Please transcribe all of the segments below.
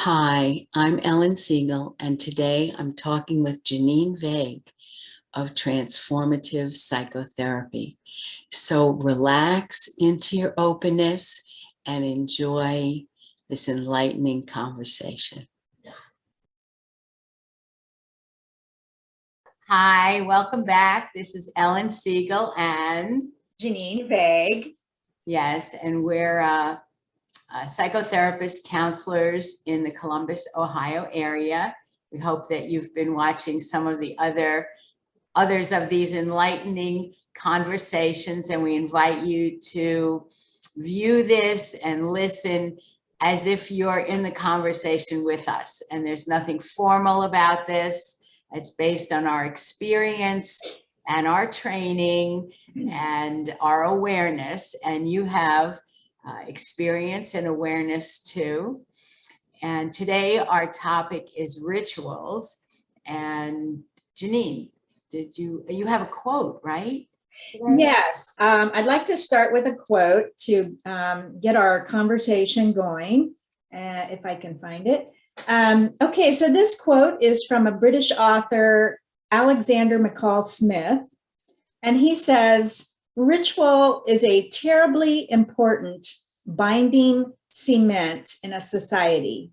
Hi, I'm Ellen Siegel, and today I'm talking with Janine Vague of Transformative Psychotherapy. So relax into your openness and enjoy this enlightening conversation. Hi, welcome back. This is Ellen Siegel and Janine Vague. Yes, and we're psychotherapist counselors in the Columbus, Ohio area. We hope that you've been watching some of the others of these enlightening conversations, and we invite you to view this and listen as if you're in the conversation with us. And there's nothing formal about this. It's based on our experience and our training and our awareness, and you have experience and awareness too. And today our topic is rituals. And Janine, you have a quote, right? Yes, I'd like to start with a quote to get our conversation going, if I can find it. Okay, so this quote is from a British author, Alexander McCall Smith, and he says, "Ritual is a terribly important binding cement in a society.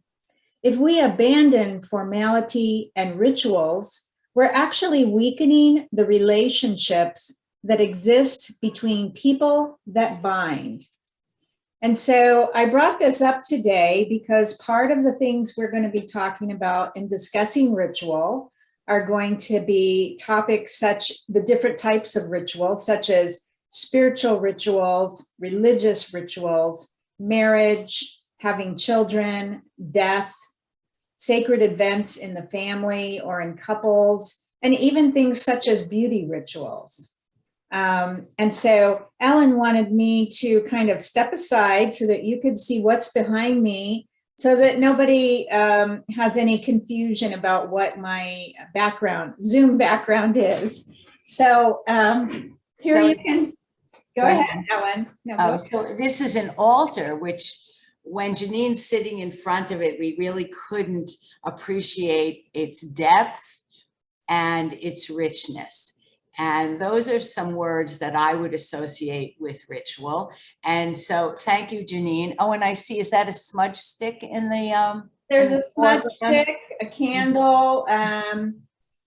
If we abandon formality and rituals, we're actually weakening the relationships that exist between people that bind." And so I brought this up today because part of the things we're going to be talking about in discussing ritual are going to be topics such the different types of rituals, such as spiritual rituals, religious rituals, marriage, having children, death, sacred events in the family or in couples, and even things such as beauty rituals. And so Ellen wanted me to kind of step aside so that you could see what's behind me, so that nobody has any confusion about what my background, Zoom background is. So here you can go ahead, Ellen. No, so this is an altar, which when Janine's sitting in front of it, we really couldn't appreciate its depth and its richness. And those are some words that I would associate with ritual. And so thank you, Janine. Oh, and I see, is that a smudge stick in the there's a smudge stick, a candle.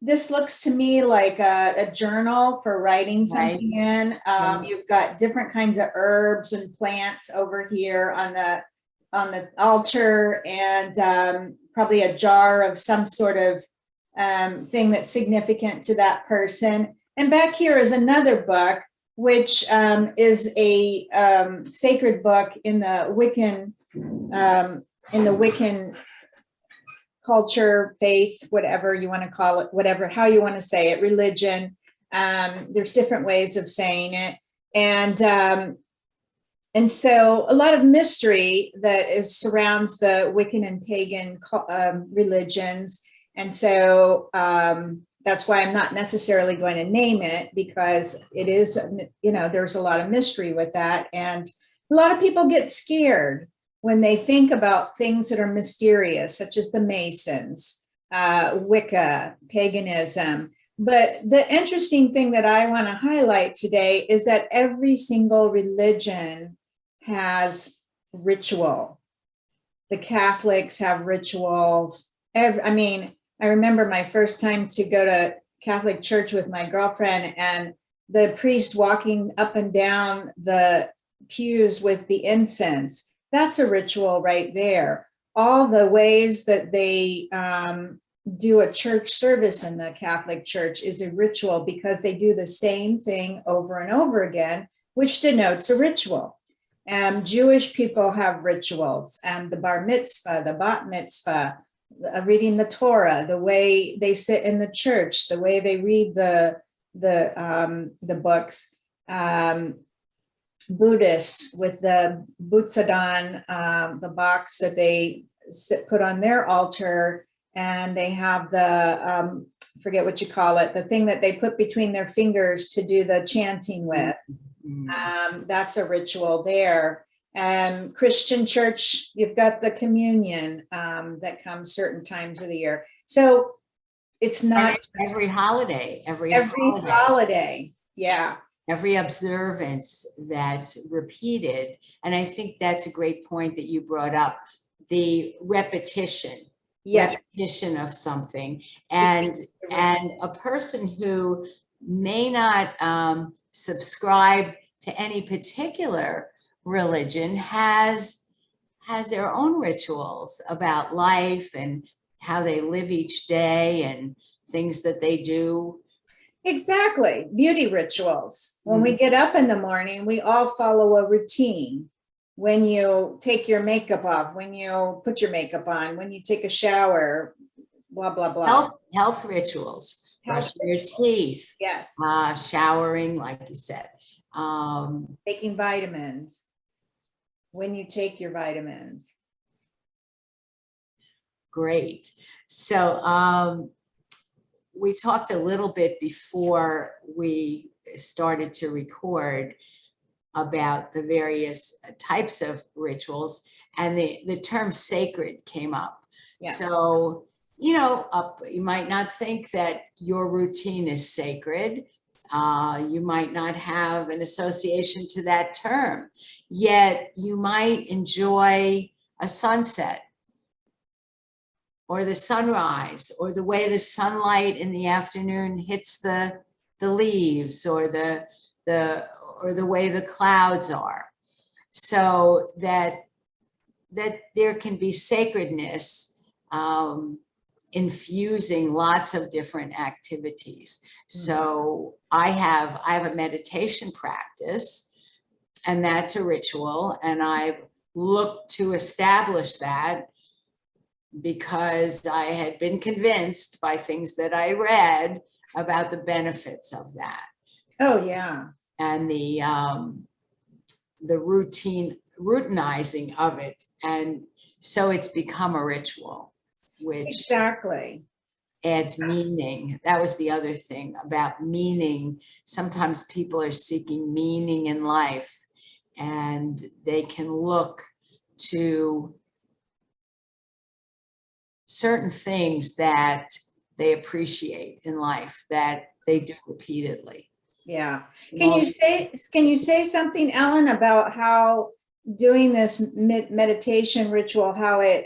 This looks to me like a journal for writing something in. You've got different kinds of herbs and plants over here on the altar, and probably a jar of some sort of thing that's significant to that person. And back here is another book, which is a sacred book in the Wiccan culture, faith, whatever you want to call it, how you want to say it, religion. There's different ways of saying it. And so a lot of mystery that surrounds the Wiccan and pagan religions. And so that's why I'm not necessarily going to name it, because it is, there's a lot of mystery with that. And a lot of people get scared when they think about things that are mysterious, such as the Masons, Wicca, paganism. But the interesting thing that I want to highlight today is that every single religion has ritual. The Catholics have rituals. I remember my first time to go to Catholic church with my girlfriend, and the priest walking up and down the pews with the incense. That's a ritual right there. All the ways that they do a church service in the Catholic Church is a ritual, because they do the same thing over and over again, which denotes a ritual. Jewish people have rituals, the bar mitzvah, the bat mitzvah, reading the Torah, the way they sit in the church, the way they read the books. Buddhists with the Butsudan, the box that they put on their altar, and they have the forget what you call it, the thing that they put between their fingers to do the chanting with. That's a ritual there. Christian church, you've got the communion that comes certain times of the year. So it's not Every holiday, every every holiday, holiday. Yeah. every observance that's repeated. And I think that's a great point that you brought up, the repetition. Yes. Repetition of something, and a person who may not subscribe to any particular religion has their own rituals about life and how they live each day and things that they do. Exactly. Beauty rituals. When we get up in the morning, we all follow a routine. When you take your makeup off, when you put your makeup on, when you take a shower, blah, blah, blah. Health rituals, Health brushing your teeth, Yes. Showering, like you said. Taking vitamins. When you take your vitamins. Great. So we talked a little bit before we started to record about the various types of rituals, and the term sacred came up. Yeah. So, you know, you might not think that your routine is sacred. You might not have an association to that term, yet you might enjoy a sunset or the sunrise or the way the sunlight in the afternoon hits the leaves or the way the clouds are, so that there can be sacredness infusing lots of different activities. So I have a meditation practice, and that's a ritual, and I've looked to establish that because I had been convinced by things that I read about the benefits of that. Oh, yeah. And the routinizing of it. And so it's become a ritual, which exactly adds meaning. That was the other thing about meaning. Sometimes people are seeking meaning in life, and they can look to certain things that they appreciate in life that they do repeatedly. Yeah. Can you say something, Ellen, about how doing this meditation ritual, how it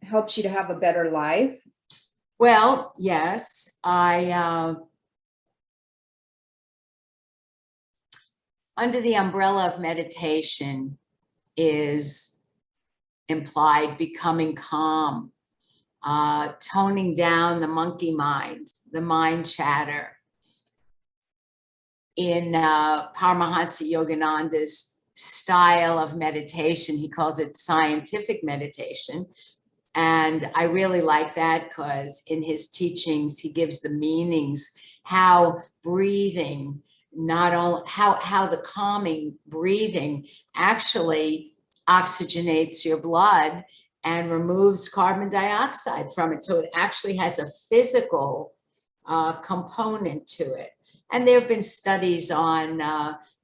helps you to have a better life? Well, yes, under the umbrella of meditation is implied becoming calm, toning down the monkey mind, the mind chatter. In Paramahansa Yogananda's style of meditation, he calls it scientific meditation. And I really like that because in his teachings, he gives the meanings, how breathing, not all, how the calming breathing actually oxygenates your blood and removes carbon dioxide from it. So it actually has a physical component to it. And there have been studies on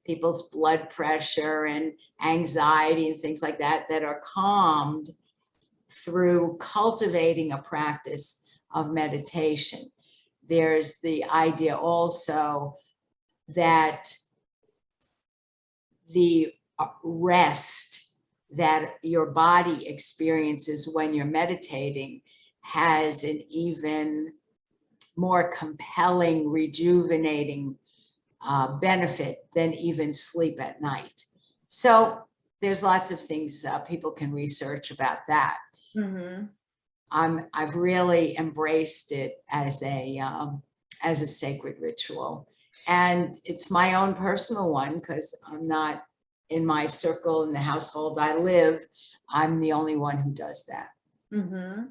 people's blood pressure and anxiety and things like that that are calmed through cultivating a practice of meditation. There's the idea also that the rest that your body experiences when you're meditating has an even more compelling, rejuvenating benefit than even sleep at night. So there's lots of things people can research about that. Mm-hmm. I've really embraced it as a sacred ritual, and it's my own personal one because I'm not in my circle in the household I live. I'm the only one who does that. Mm-hmm.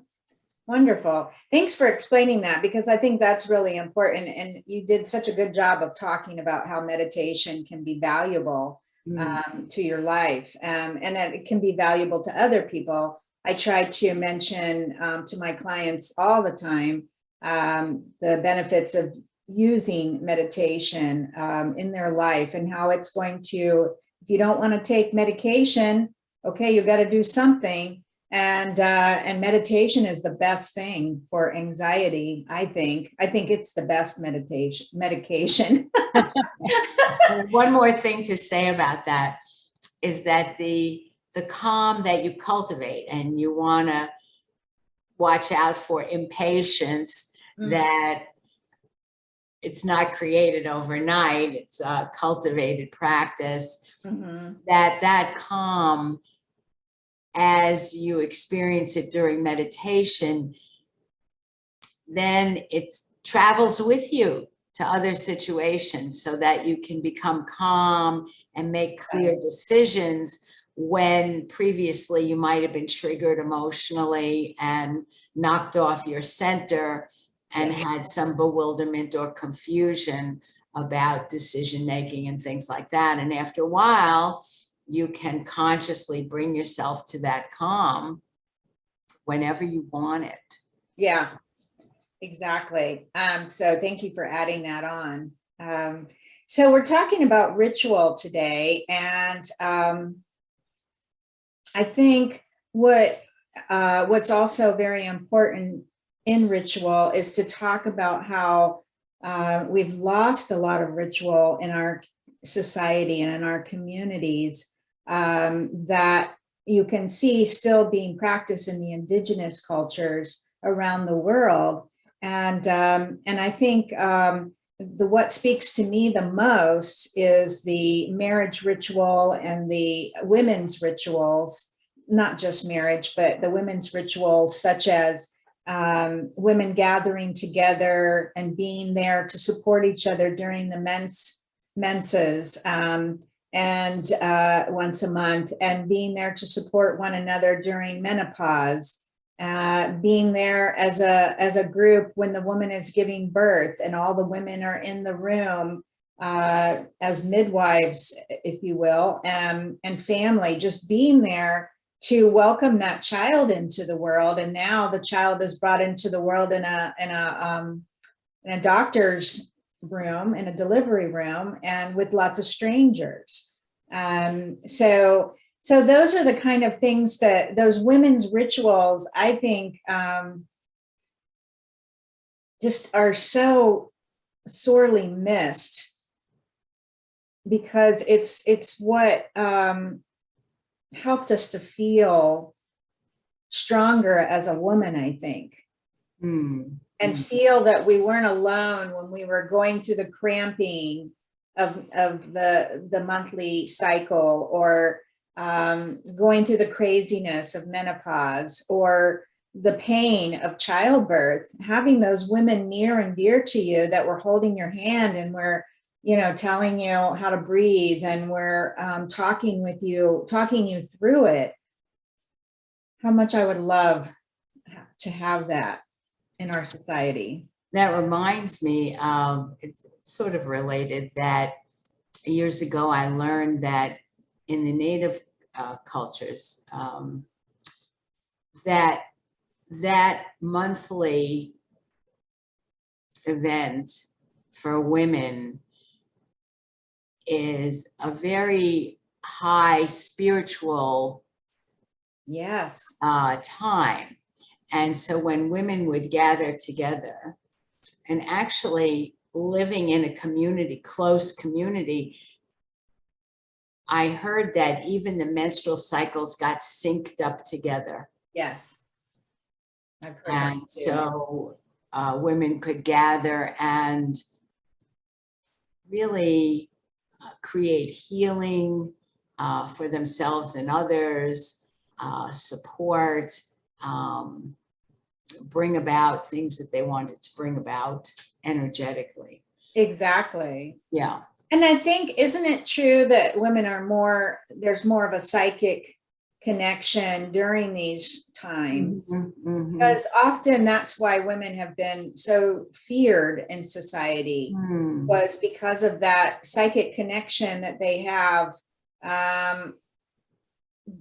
Wonderful. Thanks for explaining that, because I think that's really important. And you did such a good job of talking about how meditation can be valuable to your life, and that it can be valuable to other people. I try to mention to my clients all the time the benefits of using meditation in their life and how it's going to If you don't want to take medication, okay, you got to do something. And meditation is the best thing for anxiety. I think it's the best medication. And one more thing to say about that is that the calm that you cultivate, and you want to watch out for impatience, that it's not created overnight, it's a cultivated practice, that calm, as you experience it during meditation, then it travels with you to other situations so that you can become calm and make clear decisions when previously you might have been triggered emotionally and knocked off your center and had some bewilderment or confusion about decision making and things like that. And after a while, you can consciously bring yourself to that calm whenever you want it. Yeah, exactly. So thank you for adding that on. So we're talking about ritual today, and I think what's also very important in ritual is to talk about how we've lost a lot of ritual in our society and in our communities, that you can see still being practiced in the indigenous cultures around the world. And I think what speaks to me the most is the marriage ritual and the women's rituals, not just marriage, but the women's rituals, such as women gathering together and being there to support each other during the menses, and once a month, and being there to support one another during menopause, being there as a group when the woman is giving birth and all the women are in the room as midwives, if you will, and family, just being there to welcome that child into the world. And now the child is brought into the world in a doctor's room, in a delivery room, and with lots of strangers. So those are the kind of things that those women's rituals, I think, just are so sorely missed, because it's what helped us to feel stronger as a woman, I think. And feel that we weren't alone when we were going through the cramping of the monthly cycle, or going through the craziness of menopause, or the pain of childbirth. Having those women near and dear to you that were holding your hand and were, telling you how to breathe, and we're talking you through it. How much I would love to have that in our society. That reminds me of, it's sort of related, that years ago I learned that in the native cultures, that monthly event for women is a very high spiritual time. And so when women would gather together, and actually living in a community, close community, I heard that even the menstrual cycles got synced up together. Yes. I've heard And that too. so women could gather and really create healing for themselves and others, support, bring about things that they wanted to bring about energetically. Exactly. Yeah. And I think, isn't it true that women are there's more of a psychic connection during these times? Because often that's why women have been so feared in society, was because of that psychic connection that they have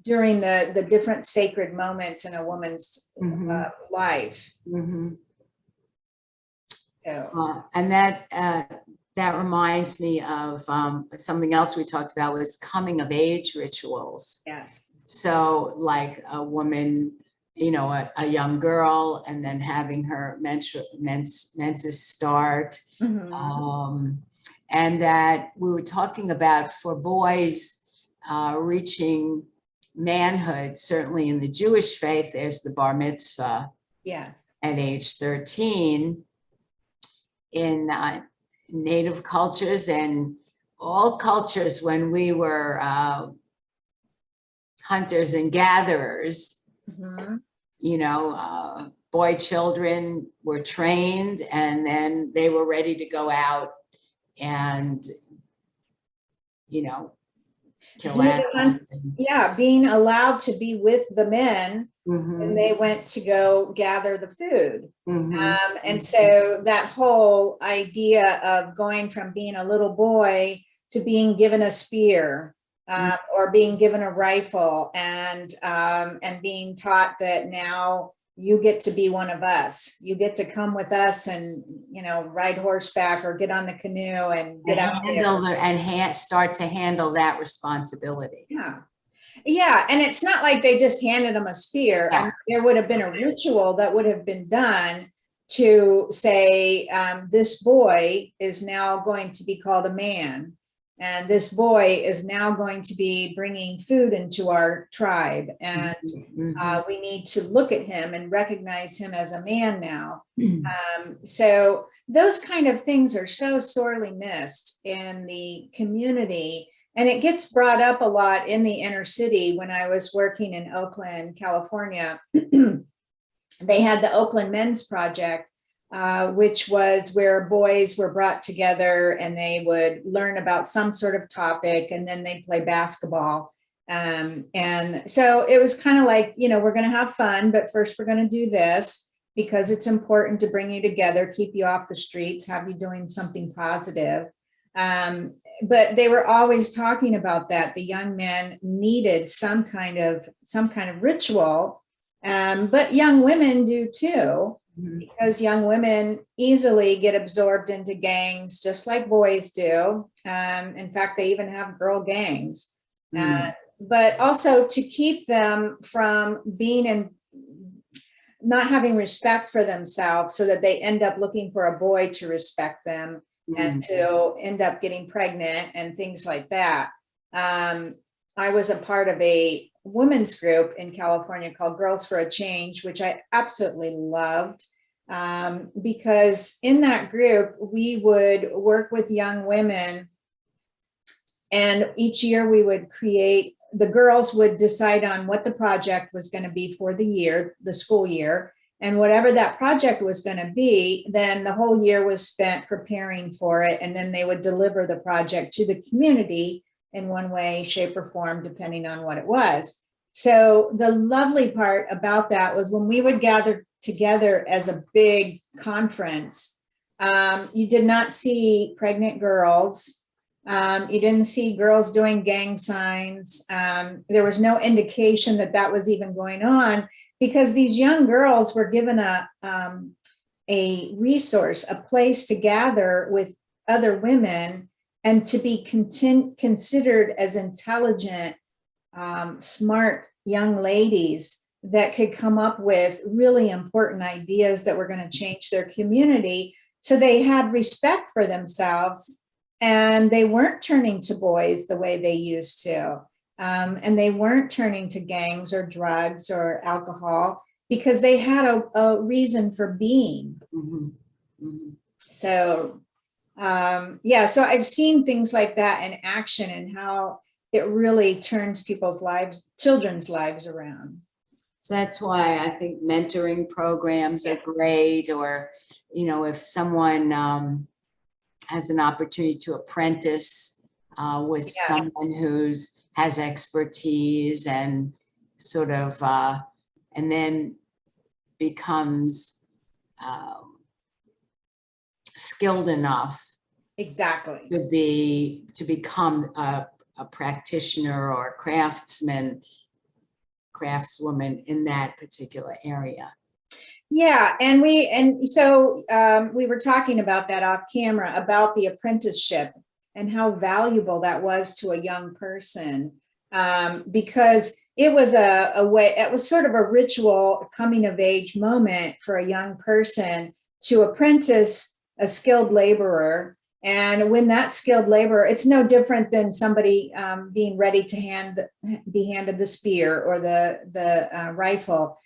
during the different sacred moments in a woman's life. So, and that that reminds me of something else we talked about was coming of age rituals. Yes. So like a woman, you know, a young girl, and then having her menses start. And that we were talking about for boys reaching manhood, certainly in the Jewish faith, there's the bar mitzvah. Yes. At age 13. In native cultures and all cultures, when we were hunters and gatherers, you know, boy children were trained, and then they were ready to go out and, you know, kill animals. Yeah, being allowed to be with the men when they went to go gather the food. And so that whole idea of going from being a little boy to being given a spear or being given a rifle, and being taught that now you get to be one of us. You get to come with us and, you know, ride horseback or get on the canoe and get out and start to handle that responsibility. Yeah. Yeah. And it's not like they just handed them a spear. Yeah. I mean, there would have been a ritual that would have been done to say, this boy is now going to be called a man. And this boy is now going to be bringing food into our tribe. And we need to look at him and recognize him as a man now. So those kind of things are so sorely missed in the community. And it gets brought up a lot in the inner city. When I was working in Oakland, California, they had the Oakland Men's Project, which was where boys were brought together and they would learn about some sort of topic, and then they'd play basketball. And so it was kind of like, you know, we're going to have fun, but first we're going to do this because it's important to bring you together, keep you off the streets, have you doing something positive. But they were always talking about that. The young men needed some kind of ritual, but young women do too. Because young women easily get absorbed into gangs, just like boys do. In fact, they even have girl gangs. But also to keep them from being in, not having respect for themselves, so that they end up looking for a boy to respect them and to end up getting pregnant and things like that. I was a part of a women's group in California called Girls for a Change, which I absolutely loved, because in that group, we would work with young women, and each year we would create, the girls would decide on what the project was going to be for the year, the school year, and whatever that project was going to be, then the whole year was spent preparing for it, and then they would deliver the project to the community in one way, shape, or form, depending on what it was. So the lovely part about that was when we would gather together as a big conference, you did not see pregnant girls. You didn't see girls doing gang signs. There was no indication that that was even going on, because these young girls were given a resource, a place to gather with other women and to be considered as intelligent, smart young ladies that could come up with really important ideas that were going to change their community. So they had respect for themselves, and they weren't turning to boys the way they used to. And they weren't turning to gangs or drugs or alcohol, because they had a reason for being. So, yeah, so I've seen things like that in action, and how it really turns people's lives, children's lives around. So that's why I think mentoring programs are great, or, you know, if someone has an opportunity to apprentice with someone who's has expertise and sort of, and then becomes skilled enough Exactly. to become a practitioner or a craftswoman in that particular area. Yeah, we were talking about that off camera, about the apprenticeship and how valuable that was to a young person, because it was a way, it was sort of a ritual coming of age moment for a young person to apprentice a skilled laborer. And when that skilled laborer, it's no different than somebody being ready to be handed the spear or the rifle.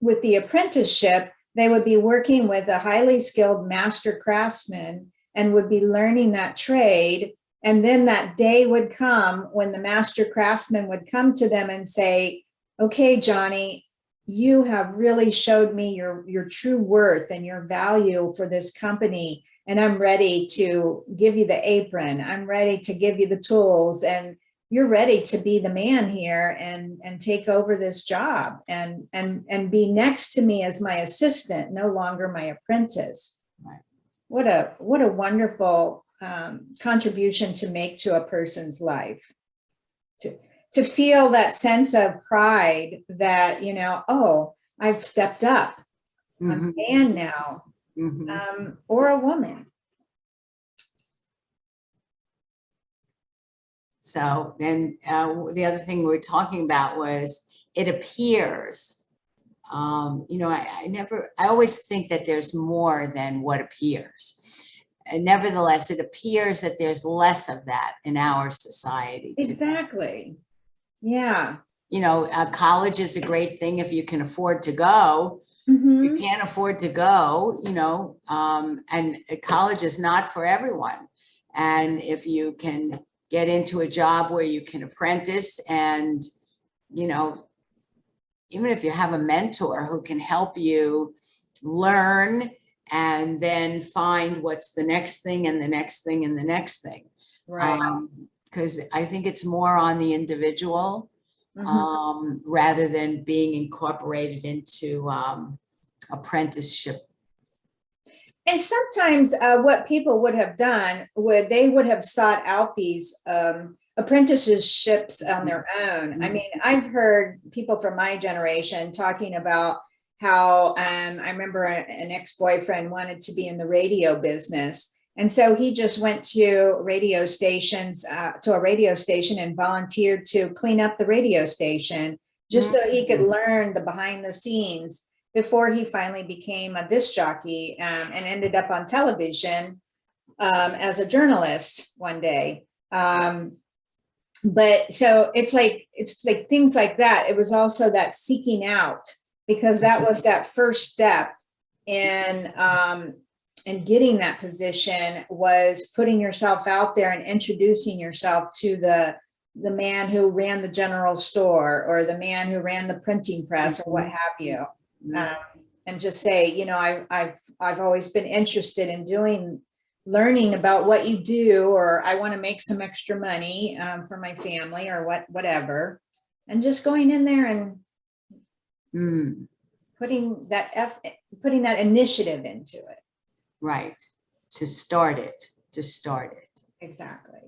With the apprenticeship, they would be working with a highly skilled master craftsman and would be learning that trade. And then that day would come when the master craftsman would come to them and say, okay, Johnny, you have really showed me your true worth and your value for this company. And I'm ready to give you the apron. I'm ready to give you the tools, and you're ready to be the man here and take over this job and be next to me as my assistant, no longer my apprentice. Right. What a wonderful contribution to make to a person's life, to feel that sense of pride that, you know, oh, I've stepped up. I'm a man now, or a woman. So then the other thing we were talking about was it appears, you know, I always think that there's more than what appears. And nevertheless, it appears that there's less of that in our society today. Exactly. Yeah. You know, college is a great thing if you can afford to go. You can't afford to go, you know, and college is not for everyone. And if you can get into a job where you can apprentice and, you know, even if you have a mentor who can help you learn and then find what's the next thing and the next thing and the next thing. Right. Because I think it's more on the individual rather than being incorporated into apprenticeship. And sometimes what people would have done they would have sought out these apprenticeships on their own. I mean, I've heard people from my generation talking about how I remember an ex-boyfriend wanted to be in the radio business. And so he just went to radio stations, to a radio station, and volunteered to clean up the radio station just so he could learn the behind the scenes before he finally became a disc jockey and ended up on television as a journalist one day. But so it's like things like that. It was also that seeking out, because that was that first step in getting that position, was putting yourself out there and introducing yourself to the man who ran the general store or the man who ran the printing press or what have you. And just say, you know, I've always been interested in learning about what you do, or I want to make some extra money for my family or whatever. And just going in there and putting that initiative into it. Right. To start it. Exactly.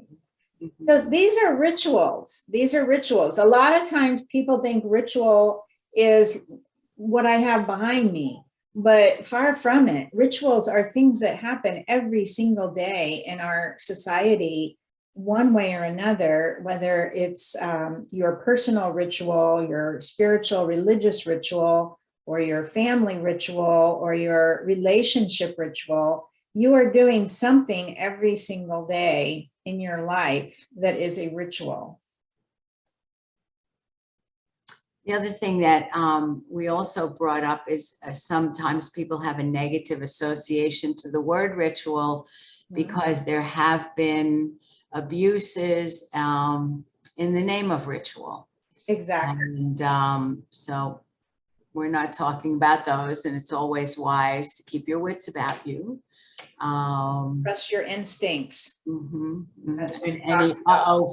So these are rituals. A lot of times people think ritual is what I have behind me, but far from it. Rituals are things that happen every single day in our society, one way or another, whether it's your personal ritual, your spiritual, religious ritual, or your family ritual, or your relationship ritual. You are doing something every single day in your life that is a ritual. The other thing that we also brought up is sometimes people have a negative association to the word ritual because there have been abuses in the name of ritual. Exactly. And so we're not talking about those, and it's always wise to keep your wits about you. Trust your instincts. And any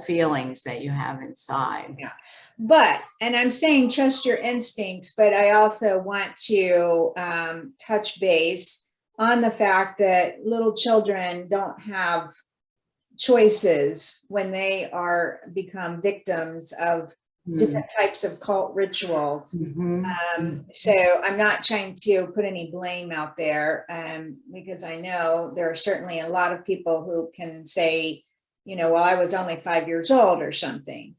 feelings that you have inside. Yeah. And I'm saying trust your instincts, but I also want to touch base on the fact that little children don't have choices when they become victims of different types of cult rituals. Mhm. So I'm not trying to put any blame out there, because I know there are certainly a lot of people who can say, well, I was only 5 years old or something.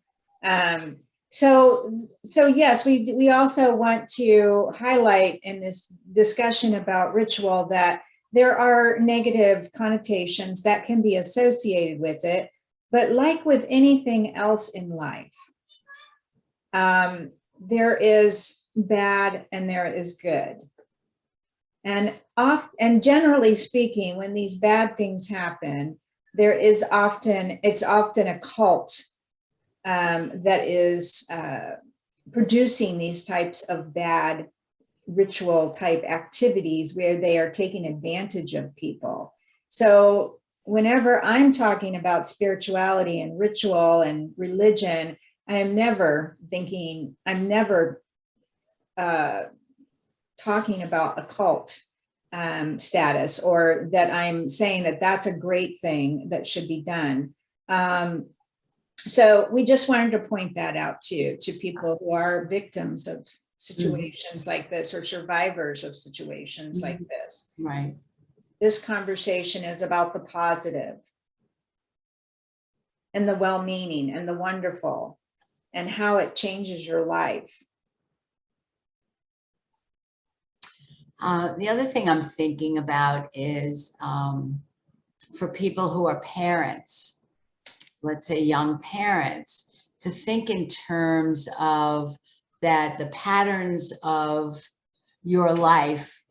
So yes, we also want to highlight in this discussion about ritual that there are negative connotations that can be associated with it, but like with anything else in life, there is bad and there is good. And generally speaking, when these bad things happen, it's often a cult that is producing these types of bad ritual type activities where they are taking advantage of people. So whenever I'm talking about spirituality and ritual and religion, I'm never talking about a cult status, or that I'm saying that that's a great thing that should be done. So we just wanted to point that out to people who are victims of situations like this, or survivors of situations like this. Right. This conversation is about the positive and the well-meaning and the wonderful and how it changes your life. The other thing I'm thinking about is for people who are parents, let's say young parents, to think in terms of that the patterns of your life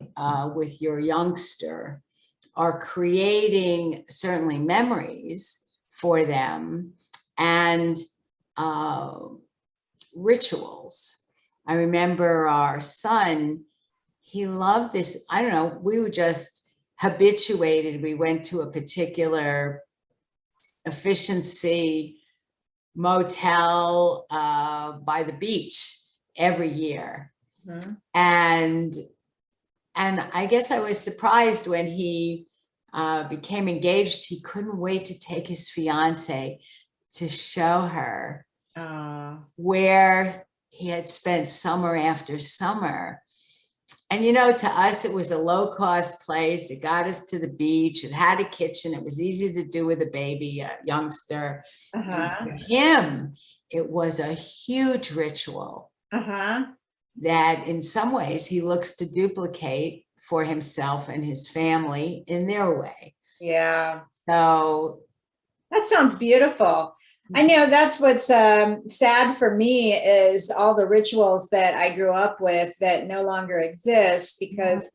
with your youngster are creating certainly memories for them and rituals. I remember our son, he loved this. I don't know, we were just habituated. We went to a particular efficiency motel by the beach every year. Mm-hmm. And I guess I was surprised when he became engaged. He couldn't wait to take his fiance to show her where he had spent summer after summer. And, to us, it was a low-cost place. It got us to the beach. It had a kitchen. It was easy to do with a baby, a youngster. And for him, it was a huge ritual that in some ways he looks to duplicate for himself and his family in their way. Yeah. So that sounds beautiful. I know that's what's sad for me is all the rituals that I grew up with that no longer exist, because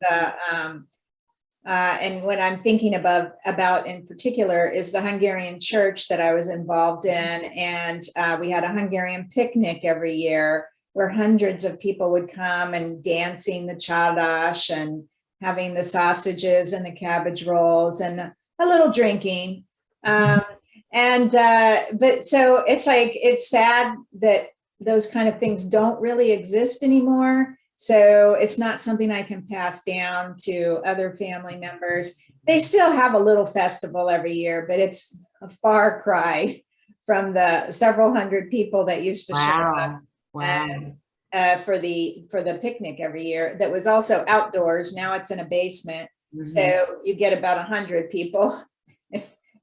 and what I'm thinking about in particular is the Hungarian church that I was involved in. And we had a Hungarian picnic every year where hundreds of people would come, and dancing the csárdás and having the sausages and the cabbage rolls and a little drinking. But so it's like, it's sad that those kind of things don't really exist anymore. So it's not something I can pass down to other family members. They still have a little festival every year, but it's a far cry from the several hundred people that used to show up for the picnic every year. That was also outdoors. Now it's in a basement. Mm-hmm. So you get about 100 people.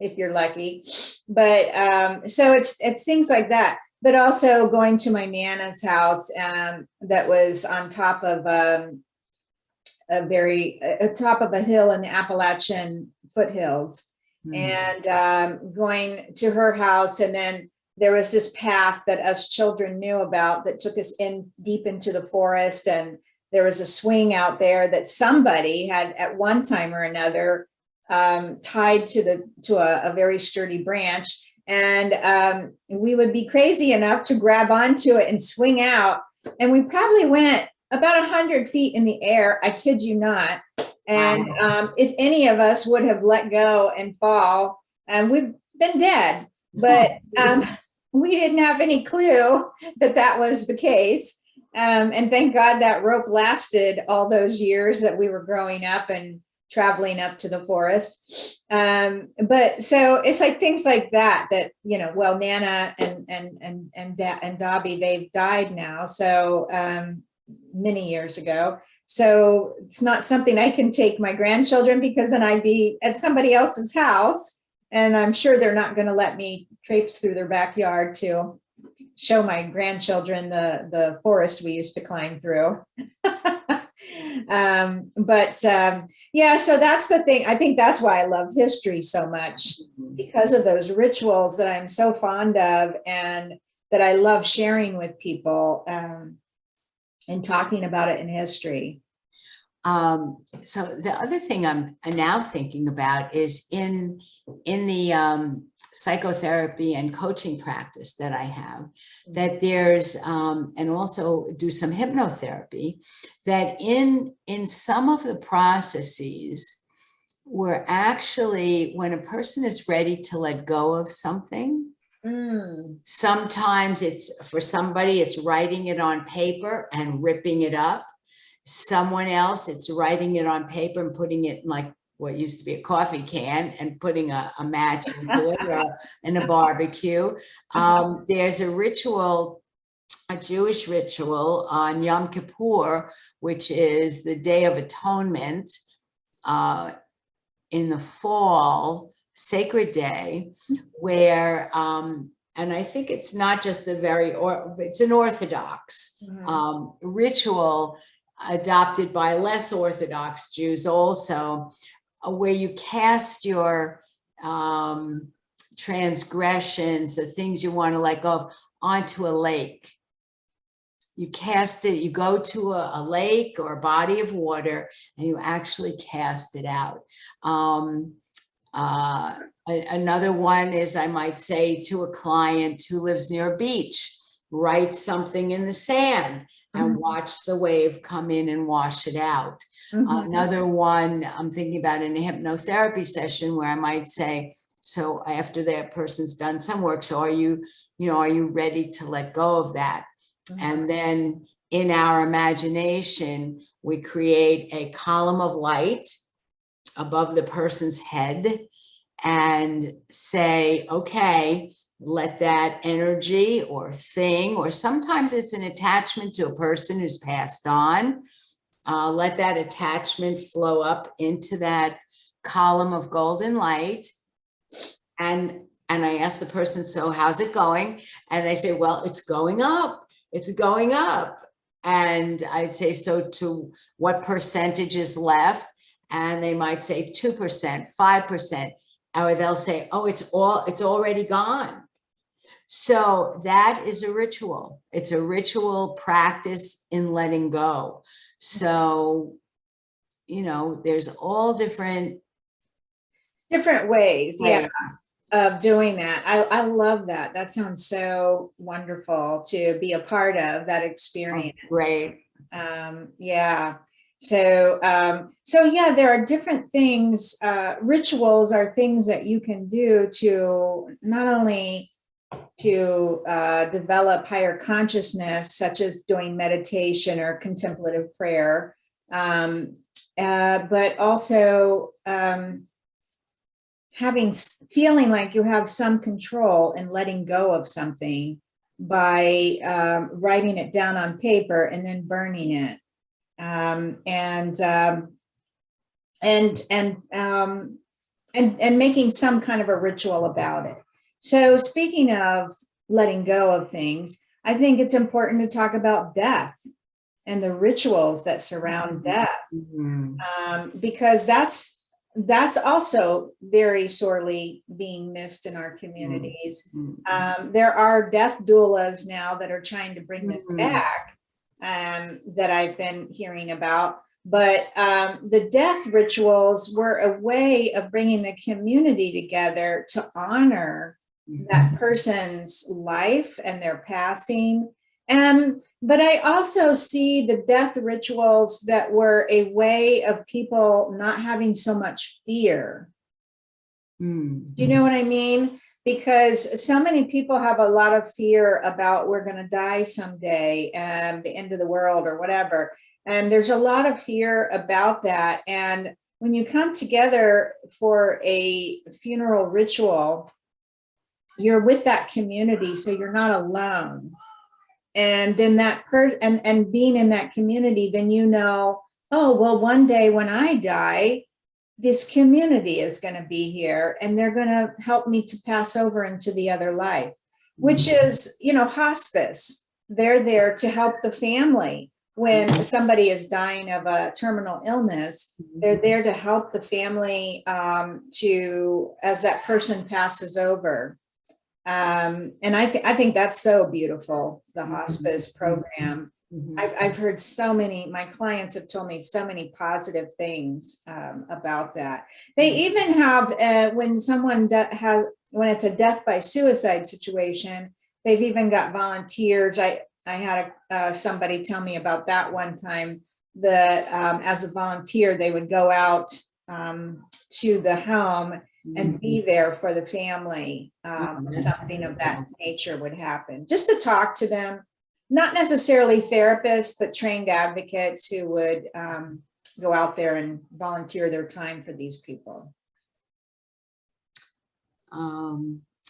If you're lucky. But so it's things like that. But also going to my Nana's house that was on top of top of a hill in the Appalachian foothills. Mm. And going to her house, and then there was this path that us children knew about that took us in deep into the forest, and there was a swing out there that somebody had at one time or another tied to a very sturdy branch, and we would be crazy enough to grab onto it and swing out, and we probably went about 100 feet in the air. I kid you not. And if any of us would have let go and fall, we've been dead. But we didn't have any clue that was the case. And thank God that rope lasted all those years that we were growing up, and traveling up to the forest. But so it's like things like that, well, Nana and Dobby, they've died now. So many years ago. So it's not something I can take my grandchildren, because then I'd be at somebody else's house, and I'm sure they're not going to let me traipse through their backyard to show my grandchildren the forest we used to climb through. Yeah, so that's the thing. I think that's why I love history so much, because of those rituals that I'm so fond of and that I love sharing with people, and talking about it in history. So the other thing I'm now thinking about is in the psychotherapy and coaching practice that I have, that there's and also do some hypnotherapy, that in some of the processes, we're actually, when a person is ready to let go of something, sometimes it's, for somebody, it's writing it on paper and ripping it up. Someone else, it's writing it on paper and putting it in like what used to be a coffee can and putting a match into it, or in a barbecue. There's a ritual, a Jewish ritual on Yom Kippur, which is the Day of Atonement, in the fall, sacred day, where, and I think it's not just it's an Orthodox ritual adopted by less Orthodox Jews also, where you cast your transgressions, the things you want to let go of, onto a lake. You cast it, you go to a lake or a body of water, and you actually cast it out. Another one is, I might say to a client who lives near a beach, write something in the sand and watch the wave come in and wash it out. Another one I'm thinking about in a hypnotherapy session, where I might say, so after that person's done some work, so are you ready to let go of that? And then in our imagination, we create a column of light above the person's head and say, okay, let that energy or thing, or sometimes it's an attachment to a person who's passed on, let that attachment flow up into that column of golden light. And I ask the person, so how's it going? And they say, well, it's going up. It's going up. And I'd say, so to what percentage is left? And they might say 2%, 5%, or they'll say, oh, it's already gone. So that is a ritual. It's a ritual practice in letting go. So, there's all different ways. Yeah. Of doing that. I love that. That sounds so wonderful to be a part of that experience. That's great. Yeah. So yeah, there are different things. Rituals are things that you can do to not only to develop higher consciousness, such as doing meditation or contemplative prayer, but also feeling like you have some control in letting go of something by writing it down on paper and then burning it, and making some kind of a ritual about it. So speaking of letting go of things, I think it's important to talk about death and the rituals that surround death, because that's also very sorely being missed in our communities. There are death doulas now that are trying to bring this back, that I've been hearing about. But the death rituals were a way of bringing the community together to honor that person's life and their passing. But I also see the death rituals that were a way of people not having so much fear. Do you know what I mean? Because so many people have a lot of fear about we're going to die someday and the end of the world or whatever. And there's a lot of fear about that. And when you come together for a funeral ritual, you're with that community, so you're not alone. And then that and being in that community, then you know, oh, well, one day when I die, this community is going to be here and they're going to help me to pass over into the other life, which is, you know, hospice. They're there to help the family when somebody is dying of a terminal illness. They're there to help the family as that person passes over. And I think that's so beautiful, the hospice program. I've heard so many, my clients have told me so many positive things about that. They even have, when someone when it's a death by suicide situation, they've even got volunteers. I had somebody tell me about that one time, that as a volunteer, they would go out to the home and be there for the family. Something of that nature would happen, just to talk to them. Not necessarily therapists, but trained advocates who would go out there and volunteer their time for these people.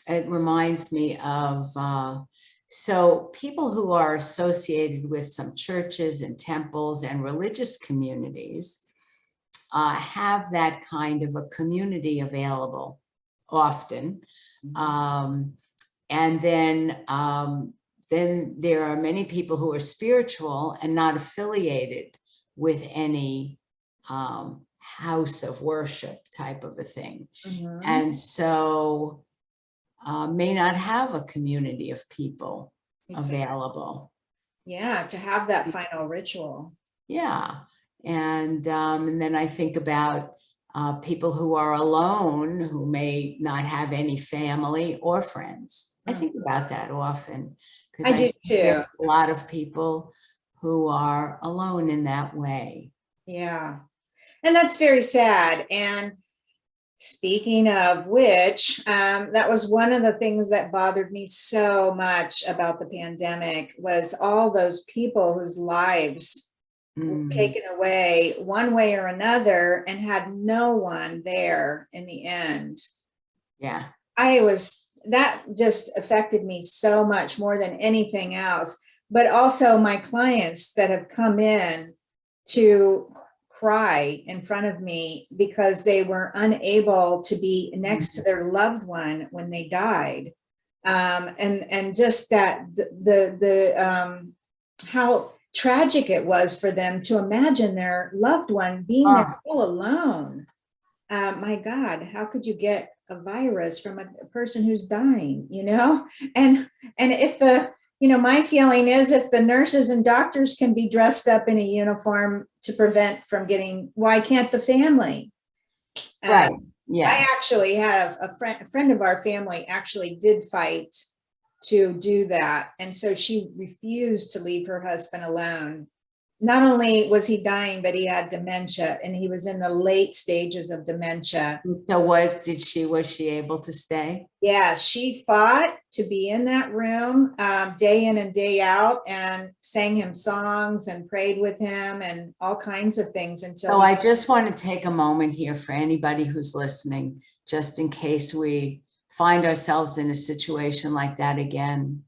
It reminds me of, so people who are associated with some churches and temples and religious communities have that kind of a community available often. And then there are many people who are spiritual and not affiliated with any house of worship type of a thing. And so may not have a community of people available. Yeah, to have that final ritual. Yeah. And then I think about people who are alone, who may not have any family or friends. I think about that often. I do too. A lot of people who are alone in that way. Yeah. And that's very sad. And speaking of which, that was one of the things that bothered me so much about the pandemic, was all those people whose lives were taken away one way or another and had no one there in the end. Yeah. That just affected me so much, more than anything else. But also my clients that have come in to cry in front of me because they were unable to be next to their loved one when they died. And just that how tragic it was for them to imagine their loved one being there all alone. My God, how could you get a virus from a person who's dying, you know? And if my feeling is, if the nurses and doctors can be dressed up in a uniform to prevent from getting, why can't the family? Right. Yeah. I actually have a friend of our family actually did fight to do that. And so she refused to leave her husband alone. Not only was he dying, but he had dementia, and he was in the late stages of dementia. So was she able to stay? Yeah, she fought to be in that room day in and day out, and sang him songs and prayed with him and all kinds of things until. So I just want to take a moment here for anybody who's listening, just in case we find ourselves in a situation like that again,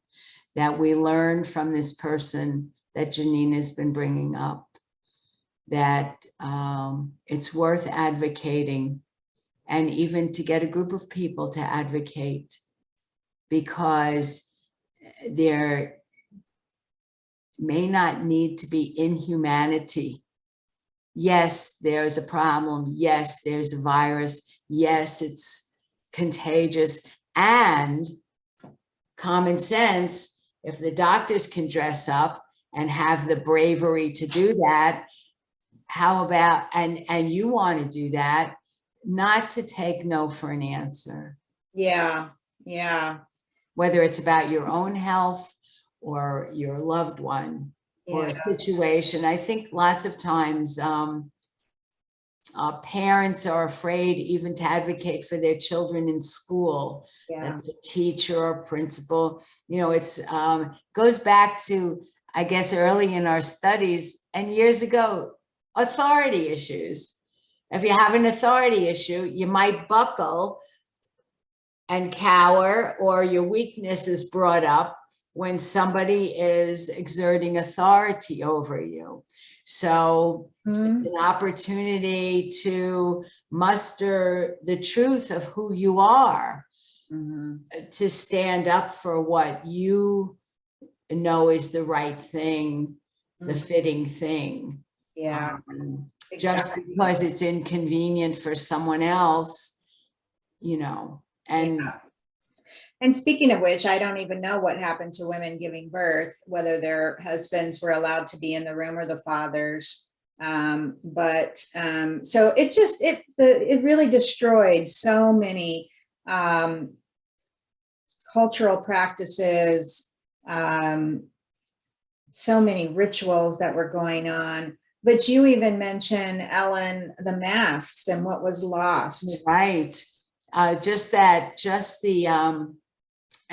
that we learn from this person that Janine has been bringing up, that it's worth advocating, and even to get a group of people to advocate, because there may not need to be inhumanity. Yes, there's a problem. Yes, there's a virus. Yes, it's contagious. And common sense, if the doctors can dress up and have the bravery to do that, how about, and you want to do that, not to take no for an answer. Yeah, yeah. Whether it's about your own health or your loved one or a situation. I think lots of times parents are afraid even to advocate for their children in school. That the teacher or principal, it's goes back to, I guess, early in our studies and years ago, authority issues. If you have an authority issue, you might buckle and cower, or your weakness is brought up when somebody is exerting authority over you. So it's an opportunity to muster the truth of who you are, to stand up for what you know is the right thing, the fitting thing. Yeah. Just because it's inconvenient for someone else, you know, and Yeah. And speaking of which, I don't even know what happened to women giving birth, whether their husbands were allowed to be in the room or the fathers. So it really destroyed so many cultural practices, so many rituals that were going on. But you even mentioned, Ellen, the masks and what was lost. right.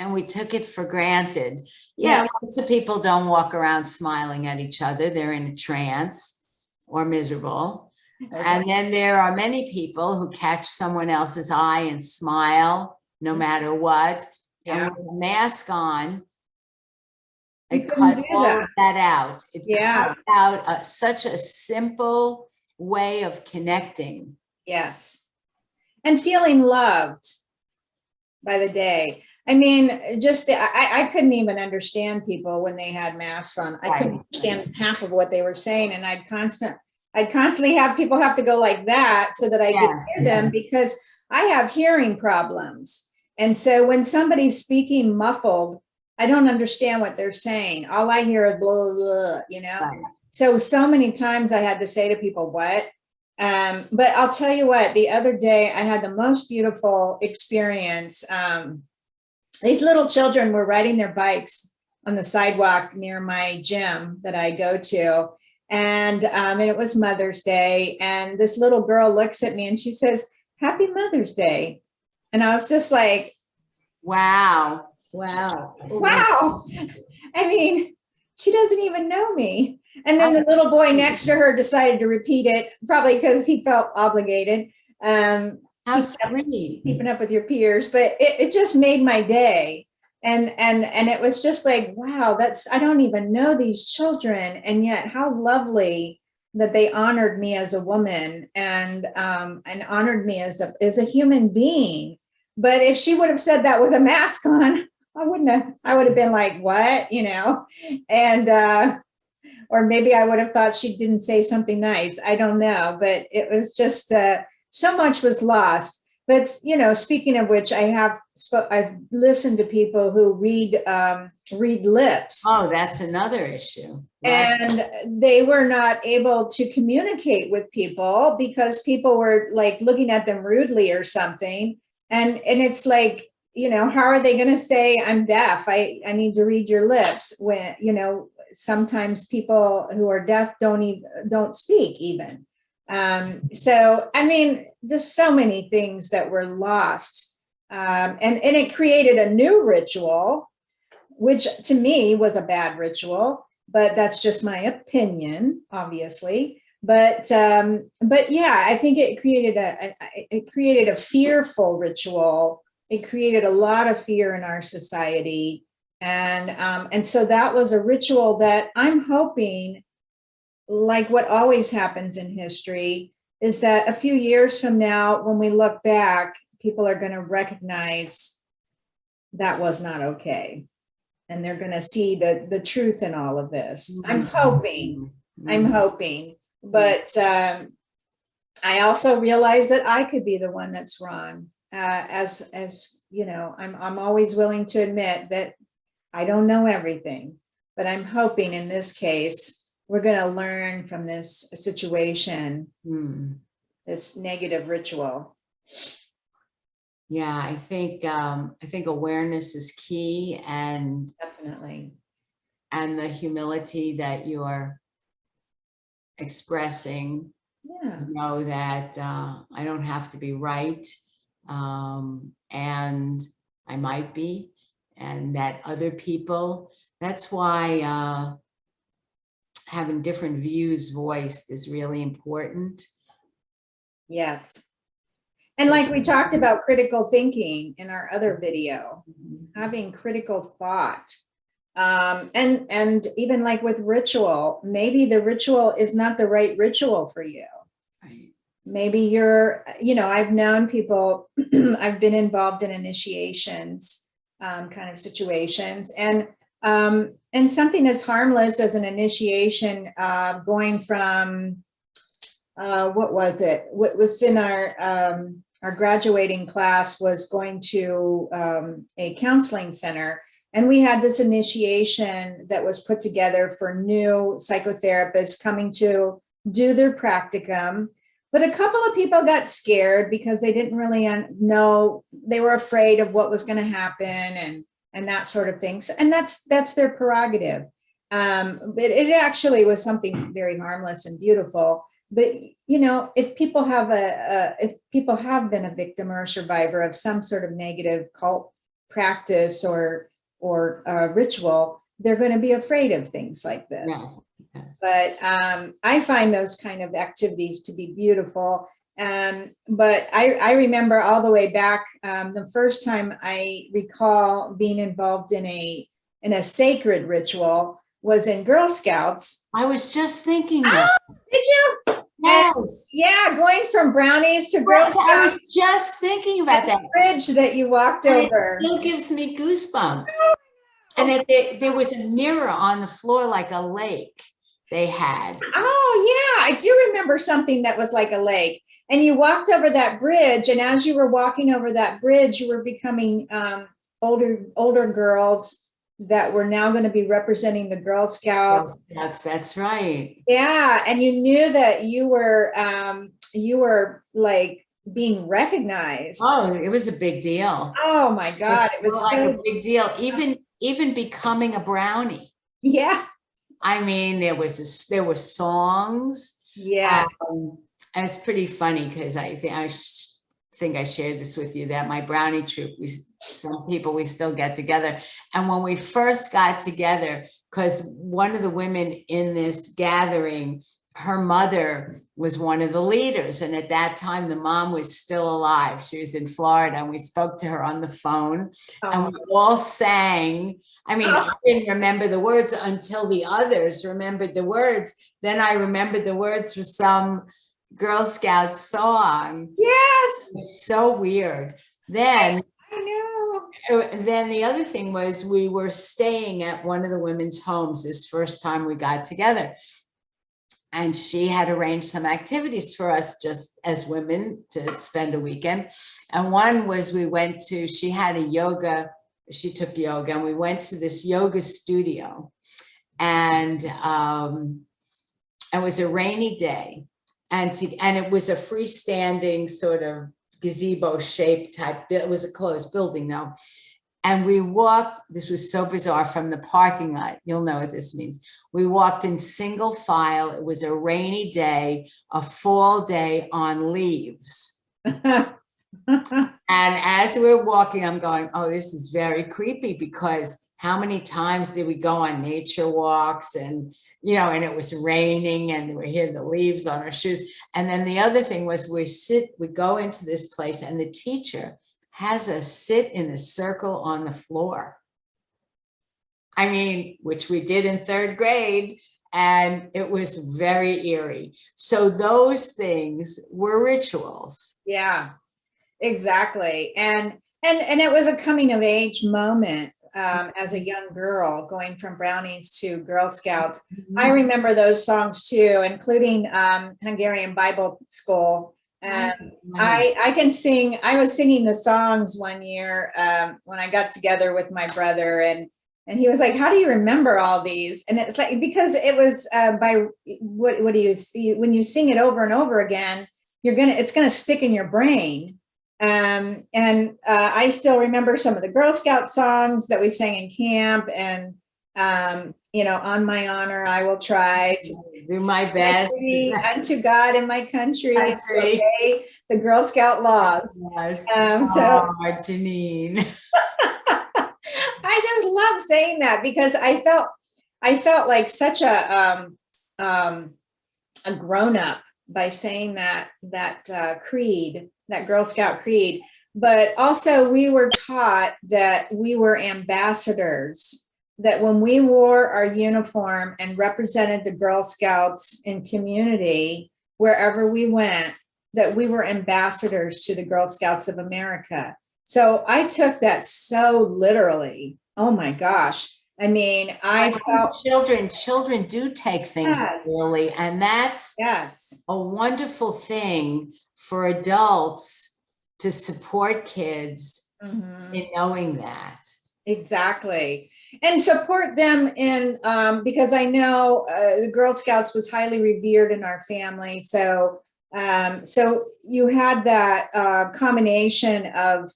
And we took it for granted. Yeah, lots of people don't walk around smiling at each other. They're in a trance or miserable. Okay. And then there are many people who catch someone else's eye and smile no matter what. Yeah. And with a mask on, it cut all of that out. It cut out such a simple way of connecting. Yes. And feeling loved by the day. I mean, I couldn't even understand people when they had masks on. I couldn't understand half of what they were saying. And I'd constantly have people have to go like that so that I could hear them, because I have hearing problems. And so when somebody's speaking muffled, I don't understand what they're saying. All I hear is blah, blah, blah, you know? Right. So many times I had to say to people, what? But I'll tell you what, the other day I had the most beautiful experience. These little children were riding their bikes on the sidewalk near my gym that I go to. And it was Mother's Day. And this little girl looks at me and she says, "Happy Mother's Day." And I was just like, wow. Wow. I mean, she doesn't even know me. And then the little boy next to her decided to repeat it, probably because he felt obligated. How sweet. Keeping up with your peers, but it just made my day. And it was just like, wow, I don't even know these children. And yet how lovely that they honored me as a woman and honored me as a human being. But if she would have said that with a mask on, I would have been like, what, you know? And, or maybe I would have thought she didn't say something nice. I don't know, but it was just, so much was lost. But, you know, speaking of which, I've listened to people who read lips. Oh, that's another issue. Right? And they were not able to communicate with people because people were like looking at them rudely or something. And it's like, you know, how are they going to say I'm deaf? I need to read your lips when, you know, sometimes people who are deaf don't speak even. So, I mean, just so many things that were lost. And it created a new ritual, which to me was a bad ritual, but that's just my opinion, obviously. But yeah, I think it created a fearful ritual. It created a lot of fear in our society. And so that was a ritual that I'm hoping, like what always happens in history, is that a few years from now, when we look back, people are going to recognize that was not okay. And they're going to see the truth in all of this. I'm hoping, but I also realize that I could be the one that's wrong. As you know, I'm always willing to admit that I don't know everything, but I'm hoping in this case, we're going to learn from this situation, this negative ritual. Yeah, I think awareness is key, and definitely, and the humility that you're expressing. Yeah. To know that I don't have to be right, and I might be, and that other people. That's why having different views voiced is really important. Yes. And So- like we talked about critical thinking in our other video, Mhm. having critical thought. And even like with ritual, maybe the ritual is not the right ritual for you. Right. Maybe you're, I've known people, I've been involved in initiations, kind of situations, and something as harmless as an initiation, going from, what was it? What was in our graduating class was going to a counseling center. And we had this initiation that was put together for new psychotherapists coming to do their practicum. But a couple of people got scared because they didn't really know, they were afraid of what was going to happen and that sort of thing. So, and that's their prerogative. But it actually was something very harmless and beautiful. But if people have been a victim or a survivor of some sort of negative cult practice or ritual, they're going to be afraid of things like this. Yeah. Yes. But I find those kind of activities to be beautiful. But I remember all the way back, the first time I recall being involved in a sacred ritual was in Girl Scouts. I was just thinking that. Did you? Yes. Yeah, going from brownies to Girl I Scouts. was just thinking about that. Bridge that you walked And over. it still gives me goosebumps. And that there was a mirror on the floor like a lake they had. Oh, yeah. I do remember something that was like a lake. And you walked over that bridge. And as you were walking over that bridge, you were becoming older girls that were now going to be representing the Girl Scouts. That's right. Yeah. And you knew that you were like being recognized. Oh, it was a big deal. Oh my God. It was like a big deal. Even becoming a brownie. Yeah. I mean, there were songs. Yeah. And it's pretty funny because I think I shared this with you that my brownie troop, some people we still get together. And when we first got together, because one of the women in this gathering, her mother was one of the leaders. And at that time, the mom was still alive. She was in Florida, and we spoke to her on the phone. And we all sang. I mean, I didn't remember the words until the others remembered the words. Then I remembered the words for some Girl Scout song. Yes. It's so weird. Then I know. Then the other thing was we were staying at one of the women's homes this first time we got together. And she had arranged some activities for us just as women to spend a weekend. And one was she had she took yoga, and we went to this yoga studio. And it was a rainy day. And it was a freestanding sort of gazebo shape type. It was a closed building though. And we walked, this was so bizarre, from the parking lot. You'll know what this means. We walked in single file. It was a rainy day, a fall day on leaves. And as we're walking, I'm going, oh, this is very creepy, because how many times did we go on nature walks and it was raining and we hear the leaves on our shoes. And then the other thing was we go into this place and the teacher has us sit in a circle on the floor. I mean, which we did in third grade, and it was very eerie. So those things were rituals. Yeah, exactly. And it was a coming of age moment. As a young girl going from brownies to Girl Scouts. I remember those songs too, including Hungarian Bible School. I can sing. I was singing the songs one year when I got together with my brother, and he was like, "How do you remember all these?" And it's like, because it was by what do you see when you sing it over and over again? It's gonna stick in your brain. I still remember some of the Girl Scout songs that we sang in camp, and on my honor, I will try to do my best unto God and my country. Okay, the Girl Scout laws. Yes. So Janine. I just love saying that, because I felt like such a grown-up by saying that creed, that Girl Scout creed. But also we were taught that we were ambassadors, that when we wore our uniform and represented the Girl Scouts in community, wherever we went, that we were ambassadors to the Girl Scouts of America. So I took that so literally. Oh my gosh. I mean, I felt, Children do take things yes, literally, and that's yes. a wonderful thing for adults to support kids Mhm. in knowing that. Exactly. And support them in, because I know the Girl Scouts was highly revered in our family. So, so you had that combination of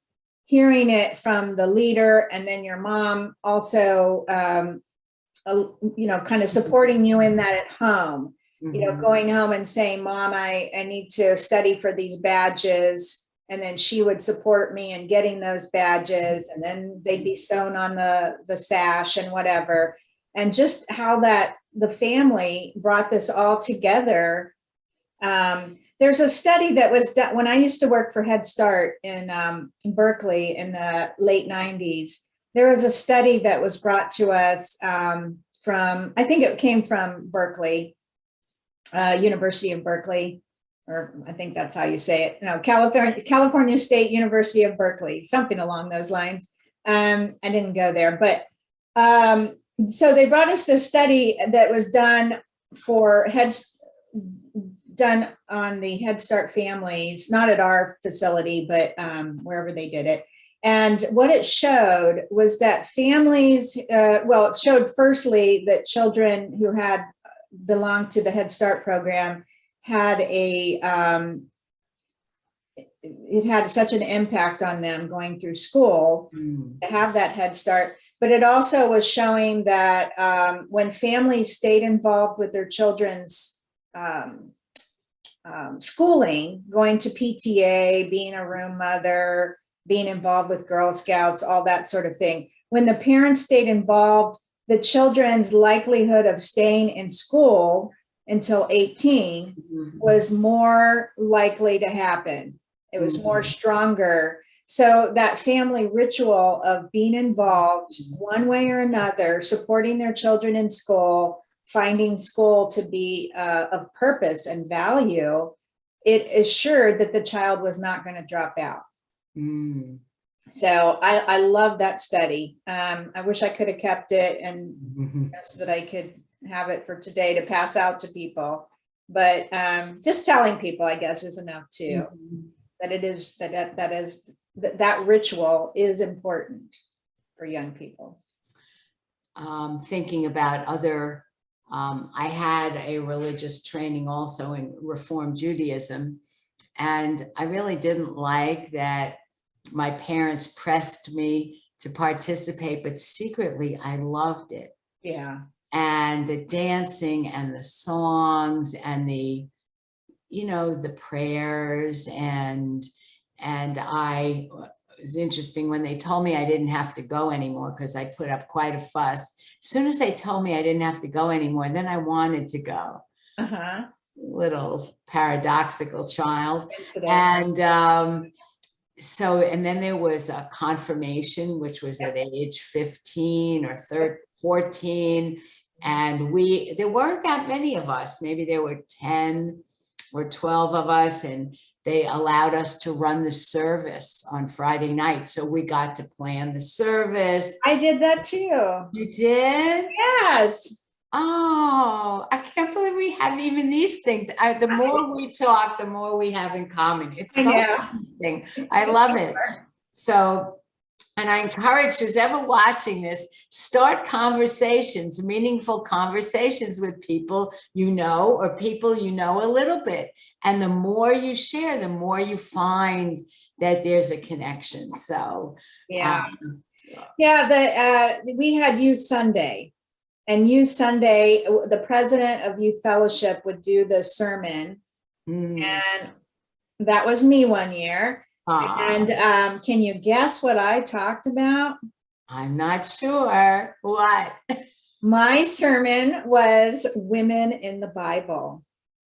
hearing it from the leader, and then your mom also, kind of supporting you in that at home, Mhm. going home and saying, Mom, I need to study for these badges. And then she would support me in getting those badges, and then they'd be sewn on the sash and whatever. And just how that the family brought this all together. There's a study that was done when I used to work for Head Start in Berkeley in the late 90s. There was a study that was brought to us from, I think it came from Berkeley, University of Berkeley, or I think that's how you say it. No, California State University of Berkeley, something along those lines. I didn't go there, but so they brought us this study that was done done on the Head Start families, not at our facility, but wherever they did it. And what it showed was that families, well, it showed firstly that children who had belonged to the Head Start program had it had such an impact on them going through school to have that Head Start. But it also was showing that when families stayed involved with their children's schooling, going to PTA, being a room mother, being involved with Girl Scouts, all that sort of thing. When the parents stayed involved, the children's likelihood of staying in school until 18 was more likely to happen. It was more stronger. So that family ritual of being involved one way or another, supporting their children in school, finding school to be of purpose and value, it assured that the child was not going to drop out. Mm. So I love that study. I wish I could have kept it and so that I could have it for today to pass out to people. But just telling people, I guess, is enough too. That it is that ritual is important for young people. Thinking about other, I had a religious training also in Reform Judaism, and I really didn't like that my parents pressed me to participate, but secretly I loved it. Yeah. And the dancing and the songs and the prayers, and it was interesting when they told me I didn't have to go anymore, because I put up quite a fuss. As soon as they told me I didn't have to go anymore, then I wanted to go. Little paradoxical child. And and then there was a confirmation, which was at age 15 or 14. And there weren't that many of us. Maybe there were 10 or 12 of us, and they allowed us to run the service on Friday night. So we got to plan the service. I did that too. You did? Yes. Oh, I can't believe we have even these things. The more we talk, the more we have in common. It's so interesting. I love it. So, and I encourage who's ever watching this, start conversations, meaningful conversations with people you know, or people you know a little bit. And the more you share, the more you find that there's a connection. So, we had Youth Sunday. And Youth Sunday, the president of Youth Fellowship would do the sermon. And that was me one year. And can you guess what I talked about? I'm not sure. What? My sermon was women in the Bible.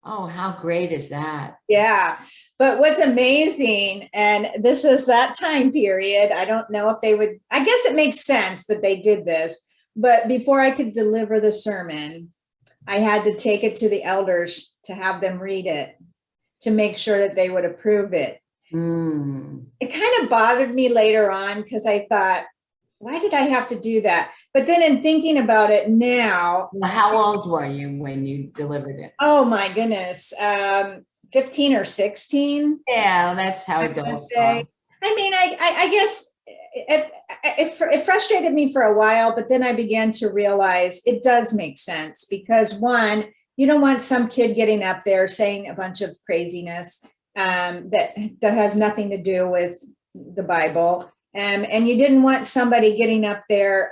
Oh, how great is that? Yeah. But what's amazing, and this is that time period, I don't know if they would, I guess it makes sense that they did this, but before I could deliver the sermon, I had to take it to the elders to have them read it to make sure that they would approve it. Mm. It kind of bothered me later on because I thought, why did I have to do that? But then in thinking about it now, How old were you when you delivered it? oh my goodness, 15 or 16, Yeah, that's how I would adults say. are. I mean, I guess it frustrated me for a while, but then I began to realize it does make sense because one, you don't want some kid getting up there saying a bunch of craziness that has nothing to do with the Bible. And you didn't want somebody getting up there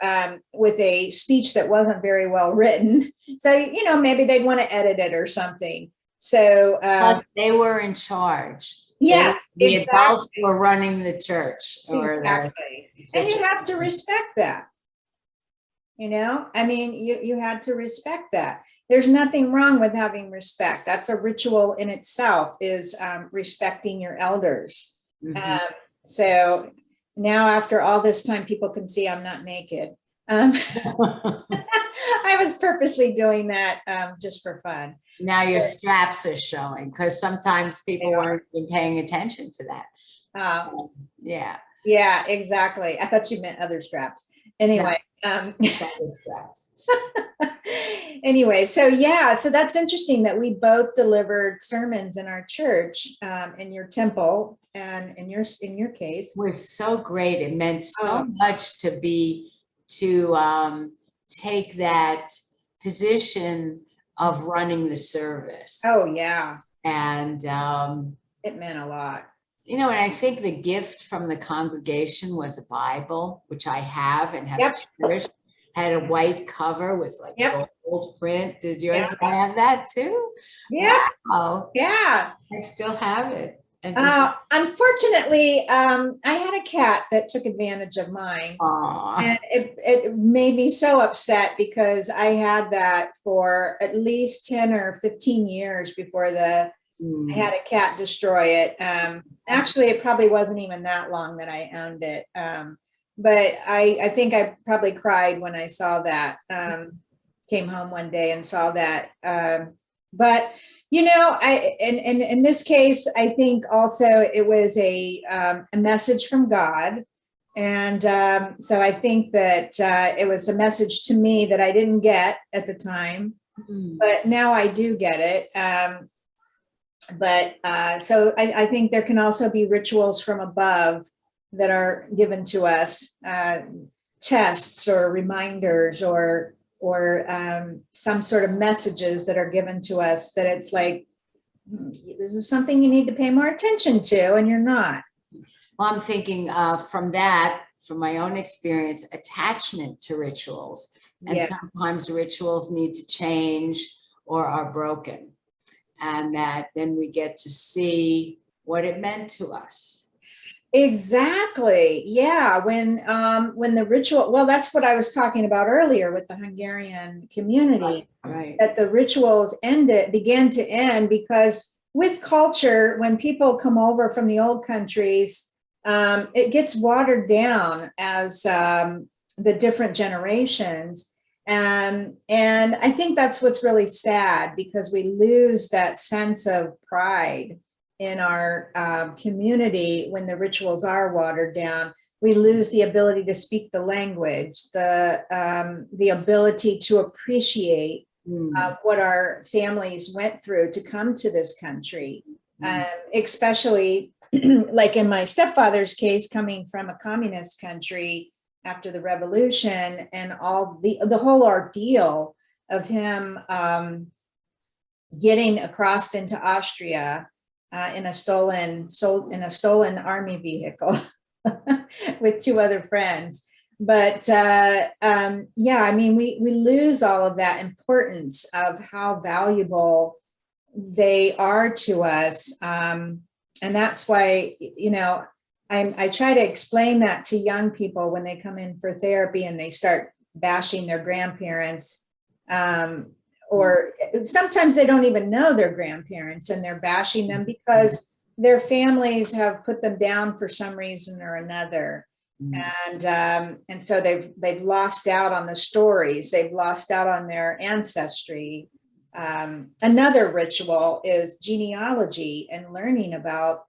with a speech that wasn't very well written. So, you know, maybe they'd want to edit it or something. So, Plus, they were in charge. yes, The exactly. adults were running the church or Exactly. the And you situation. have to respect that. You know, I mean, you had to respect that. There's nothing wrong with having respect. That's a ritual in itself, is respecting your elders. Mhm. Um, so now, after all this time, people can see I'm not naked. Um, I was purposely doing that just for fun. Now your straps are showing because sometimes people weren't even paying attention to that. Uh, So, yeah, yeah, exactly. I thought you meant other straps. no, Anyway, it's other straps. anyway, so yeah, so that's interesting that we both delivered sermons in our church, in your temple, and in your case. Was so great. It meant so Oh, much to be to take that position of running the service. oh yeah, And it meant a lot. you know, and I think the gift from the congregation was a Bible, which I have and have Yep, cherished. Had a white cover with like yep, gold print. Did yours yep, have that too? yep, Wow, yeah. I still have it. And just, Unfortunately, I had a cat that took advantage of mine. aw. And it made me so upset because I had that for at least 10 or 15 years before I Mm. had a cat destroy it. Actually, it probably wasn't even that long that I owned it. But I think I probably cried when I saw that. Came home one day and saw that. But you know, in this case, I think also it was a message from God. And so I think that it was a message to me that I didn't get at the time, Mm. but now I do get it. But so I think there can also be rituals from above that are given to us, tests or reminders or some sort of messages that are given to us that it's like, this is something you need to pay more attention to, and you're not. Well, I'm thinking from that, from my own experience, attachment to rituals. And Yeah, sometimes rituals need to change or are broken. And that then we get to see what it meant to us. exactly. Yeah, when the ritual, well, that's what I was talking about earlier with the Hungarian community, Right. that the rituals began to end because with culture, when people come over from the old countries, it gets watered down as the different generations. And I think that's what's really sad because we lose that sense of pride in our community when the rituals are watered down. We lose the ability to speak the language, the ability to appreciate Mm. what our families went through to come to this country, Mm. especially like in my stepfather's case, coming from a communist country after the revolution and all the whole ordeal of him getting across into Austria in a stolen army vehicle with two other friends. But yeah, I mean, we lose all of that importance of how valuable they are to us. And that's why, you know, I try to explain that to young people when they come in for therapy and they start bashing their grandparents. or sometimes they don't even know their grandparents and they're bashing them because their families have put them down for some reason or another. And so they've lost out on the stories. They've lost out on their ancestry. Another ritual is genealogy and learning about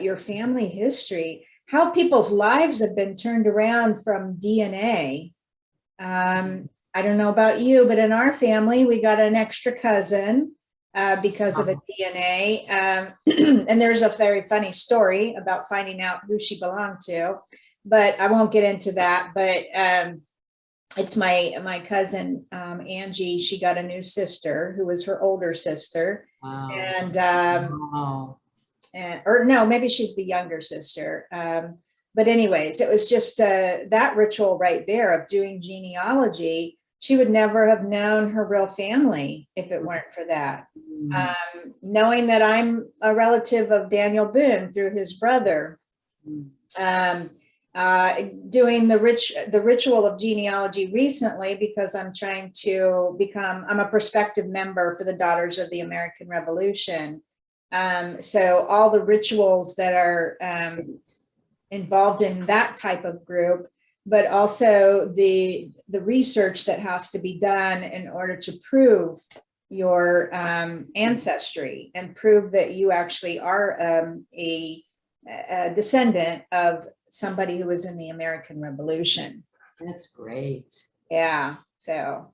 your family history, how people's lives have been turned around from DNA. I don't know about you, but in our family, we got an extra cousin because of a DNA. And there's a very funny story about finding out who she belonged to, but I won't get into that. But it's my cousin, Angie. She got a new sister who was her older sister. Wow. And, Wow. or no, maybe she's the younger sister. But anyways, it was just that ritual right there of doing genealogy. She would never have known her real family if it weren't for that. Knowing that I'm a relative of Daniel Boone through his brother. Doing the ritual of genealogy recently because I'm trying to I'm a prospective member for the Daughters of the American Revolution. So all the rituals that are involved in that type of group, but also the research that has to be done in order to prove your ancestry and prove that you actually are a descendant of somebody who was in the American Revolution. That's great. Yeah. So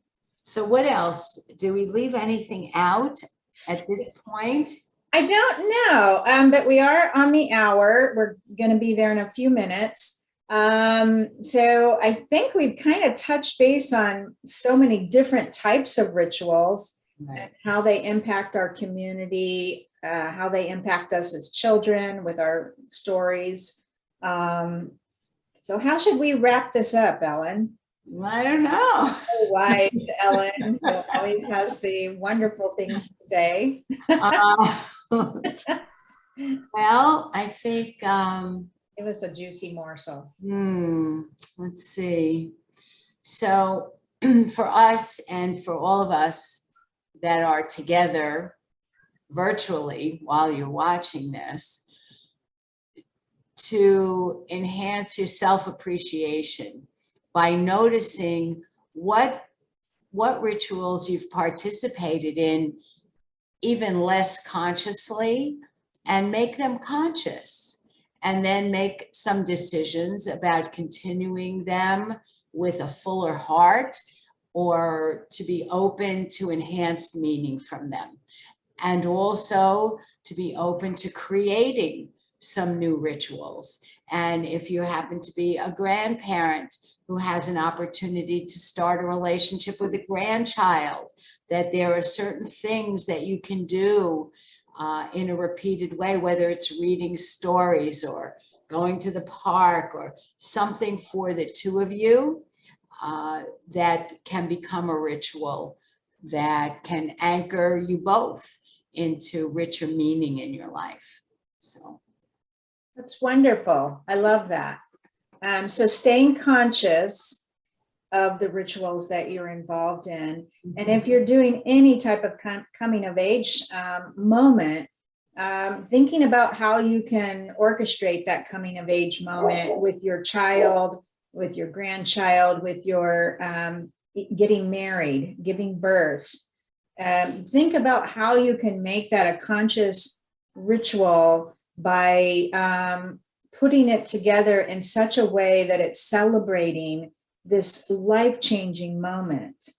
what else? Do we leave anything out at this point? I don't know, but we are on the hour. We're going to be there in a few minutes. So I think we've kind of touched base on so many different types of rituals, right, and how they impact our community, how they impact us as children with our stories. So how should we wrap this up, Ellen? I don't know. Oh, wise Ellen, who always has the wonderful things to say. Well, I think it was a juicy morsel. Let's see. So for us and for all of us that are together virtually while you're watching this, to enhance your self-appreciation by noticing what rituals you've participated in even less consciously, and make them conscious, and then make some decisions about continuing them with a fuller heart or to be open to enhanced meaning from them, and also to be open to creating some new rituals. And if you happen to be a grandparent who has an opportunity to start a relationship with a grandchild, that there are certain things that you can do in a repeated way, whether it's reading stories or going to the park or something for the two of you, that can become a ritual that can anchor you both into richer meaning in your life. So that's wonderful. I love that. So staying conscious of the rituals that you're involved in. And if you're doing any type of coming of age moment, thinking about how you can orchestrate that coming of age moment with your child, with your grandchild, with your getting married, giving birth. Think about how you can make that a conscious ritual by putting it together in such a way that it's celebrating this life-changing moment.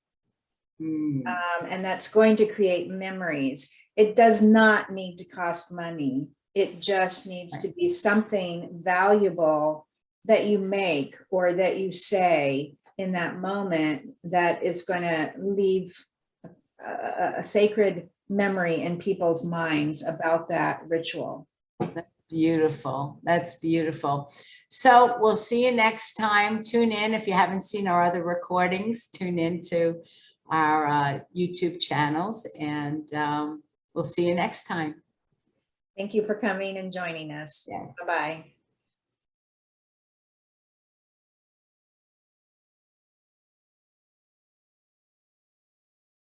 And that's going to create memories. It does not need to cost money. It just needs to be something valuable that you make or that you say in that moment that is going to leave a sacred memory in people's minds about that ritual. That's beautiful. That's beautiful. So we'll see you next time. Tune in. If you haven't seen our other recordings, tune into our YouTube channels, and we'll see you next time. Thank you for coming and joining us. Yes. Bye-bye.